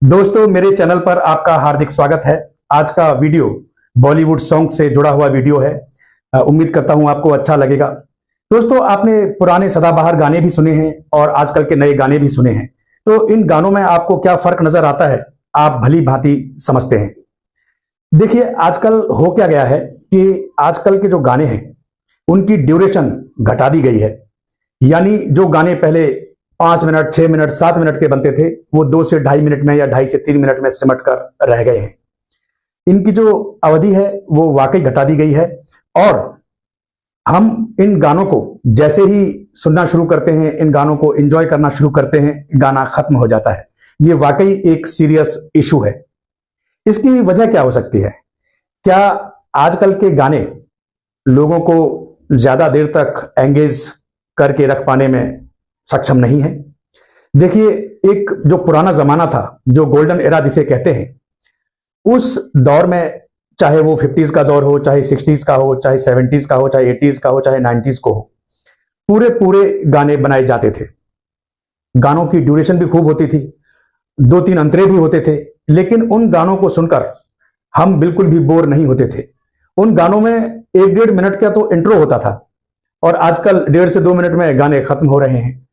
दोस्तों, मेरे चैनल पर आपका हार्दिक स्वागत है। आज का वीडियो बॉलीवुड सॉन्ग से जुड़ा हुआ वीडियो है। उम्मीद करता हूं आपको अच्छा लगेगा। दोस्तों, आपने पुराने सदाबहार गाने भी सुने हैं और आजकल के नए गाने भी सुने हैं, तो इन गानों में आपको क्या फर्क नजर आता है, आप भली भांति समझते हैं। देखिए, आजकल हो क्या गया है कि आजकल के जो गाने हैं उनकी ड्यूरेशन घटा दी गई है। यानी जो गाने पहले 5 मिनट, 6 मिनट, 7 मिनट के बनते थे, वो 2 से 2.5 मिनट में या 2.5 से 3 मिनट में सिमट कर रह गए हैं। इनकी जो अवधि है वो वाकई घटा दी गई है और हम इन गानों को जैसे ही सुनना शुरू करते हैं, इन गानों को एंजॉय करना शुरू करते हैं, गाना खत्म हो जाता है। ये वाकई एक सीरियस इशू है। इसकी वजह क्या हो सकती है? क्या आजकल के गाने लोगों को ज्यादा देर तक एंगेज करके रख पाने में सक्षम नहीं है? देखिए, एक जो पुराना जमाना था, जो गोल्डन एरा जिसे कहते हैं, उस दौर में चाहे वो 50s का दौर हो, चाहे 60s का हो, चाहे 70s का हो, चाहे 80s का हो, चाहे 90s को हो, पूरे पूरे गाने बनाए जाते थे। गानों की ड्यूरेशन भी खूब होती थी, 2-3 अंतरे भी होते थे, लेकिन उन गानों को सुनकर हम बिल्कुल भी बोर नहीं होते थे। उन गानों में 1-1.5 मिनट का तो इंट्रो होता था और आजकल 1.5 से 2 मिनट में गाने खत्म हो रहे हैं।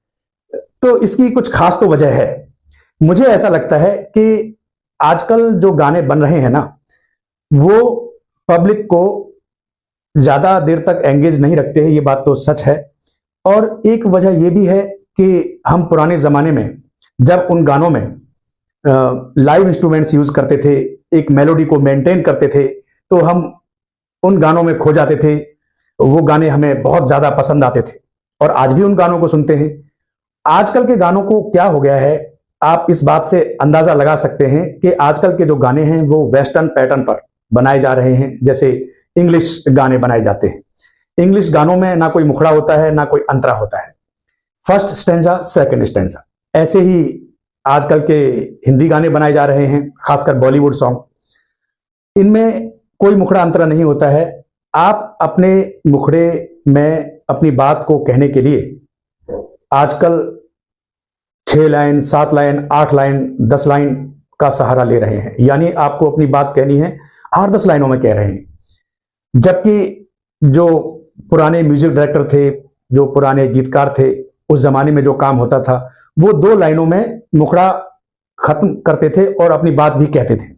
तो इसकी कुछ खास तो वजह है। मुझे ऐसा लगता है कि आजकल जो गाने बन रहे हैं ना, वो पब्लिक को ज्यादा देर तक एंगेज नहीं रखते हैं, ये बात तो सच है। और एक वजह यह भी है कि हम पुराने जमाने में जब उन गानों में लाइव इंस्ट्रूमेंट्स यूज करते थे, एक मेलोडी को मेंटेन करते थे, तो हम उन गानों में खो जाते थे। वो गाने हमें बहुत ज्यादा पसंद आते थे और आज भी उन गानों को सुनते हैं। आजकल के गानों को क्या हो गया है, आप इस बात से अंदाजा लगा सकते हैं कि आजकल के जो गाने हैं वो वेस्टर्न पैटर्न पर बनाए जा रहे हैं। जैसे इंग्लिश गाने बनाए जाते हैं। इंग्लिश गानों में ना कोई मुखड़ा होता है, ना कोई अंतरा होता है। First stanza, second stanza. ऐसे ही आजकल के हिंदी गाने बनाए जा रहे हैं, खासकर बॉलीवुड सॉन्ग। इनमें कोई मुखड़ा अंतरा नहीं होता है। आप अपने मुखड़े में अपनी बात को कहने के लिए आजकल 6 लाइन, 7 लाइन, 8 लाइन, 10 लाइन का सहारा ले रहे हैं। यानी आपको अपनी बात कहनी है 8-10 लाइनों में कह रहे हैं। जबकि जो पुराने म्यूजिक डायरेक्टर थे, जो पुराने गीतकार थे, उस जमाने में जो काम होता था वो 2 लाइनों में मुखड़ा खत्म करते थे और अपनी बात भी कहते थे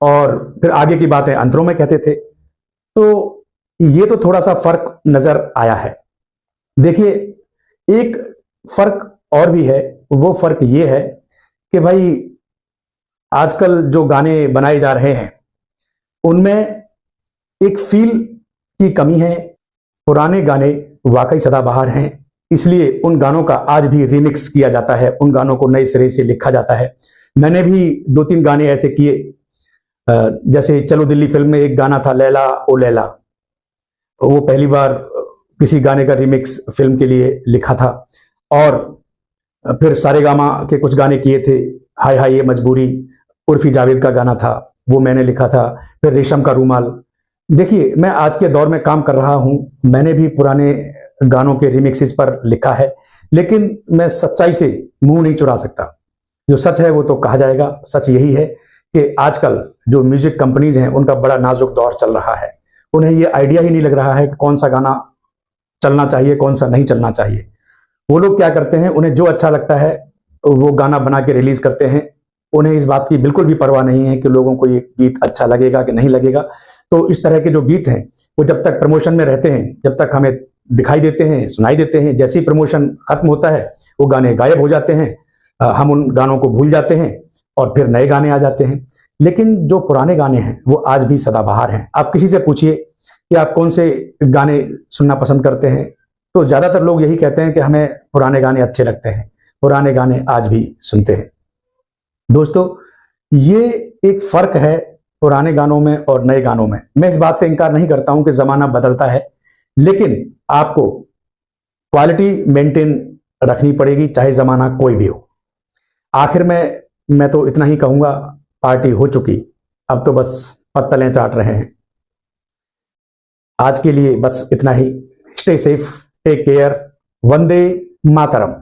और फिर आगे की बातें अंतरों में कहते थे। तो ये तो थोड़ा सा फर्क नजर आया है। देखिए, एक फर्क और भी है। वो फर्क ये है कि भाई आजकल जो गाने बनाए जा रहे हैं उनमें एक फील की कमी है। पुराने गाने वाकई सदाबहार हैं, इसलिए उन गानों का आज भी रिमिक्स किया जाता है, उन गानों को नए सिरे से लिखा जाता है। मैंने भी 2-3 गाने ऐसे किए। जैसे चलो दिल्ली फिल्म में एक गाना था, लैला ओ लैला। वो पहली बार किसी गाने का रिमिक्स फिल्म के लिए लिखा था। और फिर सारेगामा के कुछ गाने किए थे। हाय हाय ये मजबूरी, उर्फी जावेद का गाना था, वो मैंने लिखा था। फिर रेशम का रूमाल। देखिए, मैं आज के दौर में काम कर रहा हूं, मैंने भी पुराने गानों के रिमिक्सेस पर लिखा है, लेकिन मैं सच्चाई से मुंह नहीं चुरा सकता। जो सच है वो तो कहा जाएगा। सच यही है कि आजकल जो म्यूजिक कंपनीज हैं उनका बड़ा नाजुक दौर चल रहा है। उन्हें ये आइडिया ही नहीं लग रहा है कि कौन सा गाना चलना चाहिए, कौन सा नहीं चलना चाहिए। वो लोग क्या करते हैं, उन्हें जो अच्छा लगता है वो गाना बना के रिलीज करते हैं। उन्हें इस बात की बिल्कुल भी परवाह नहीं है कि लोगों को ये गीत अच्छा लगेगा कि नहीं लगेगा। तो इस तरह के जो गीत हैं वो जब तक प्रमोशन में रहते हैं, जब तक हमें दिखाई देते हैं, सुनाई देते हैं, जैसे ही प्रमोशन खत्म होता है वो गाने गायब हो जाते हैं। हम उन गानों को भूल जाते हैं और फिर नए गाने आ जाते हैं। लेकिन जो पुराने गाने हैं वो आज भी सदाबहार हैं। आप किसी से पूछिए कि आप कौन से गाने सुनना पसंद करते हैं, तो ज्यादातर लोग यही कहते हैं कि हमें पुराने गाने अच्छे लगते हैं। पुराने गाने आज भी सुनते हैं। दोस्तों, ये एक फर्क है पुराने गानों में और नए गानों में। मैं इस बात से इनकार नहीं करता हूं कि जमाना बदलता है, लेकिन आपको क्वालिटी मेंटेन रखनी पड़ेगी, चाहे जमाना कोई भी हो। आखिर में मैं तो इतना ही कहूंगा, पार्टी हो चुकी, अब तो बस पत्तलें चाट रहे हैं। आज के लिए बस इतना ही। Stay safe, take care, Vande Mataram.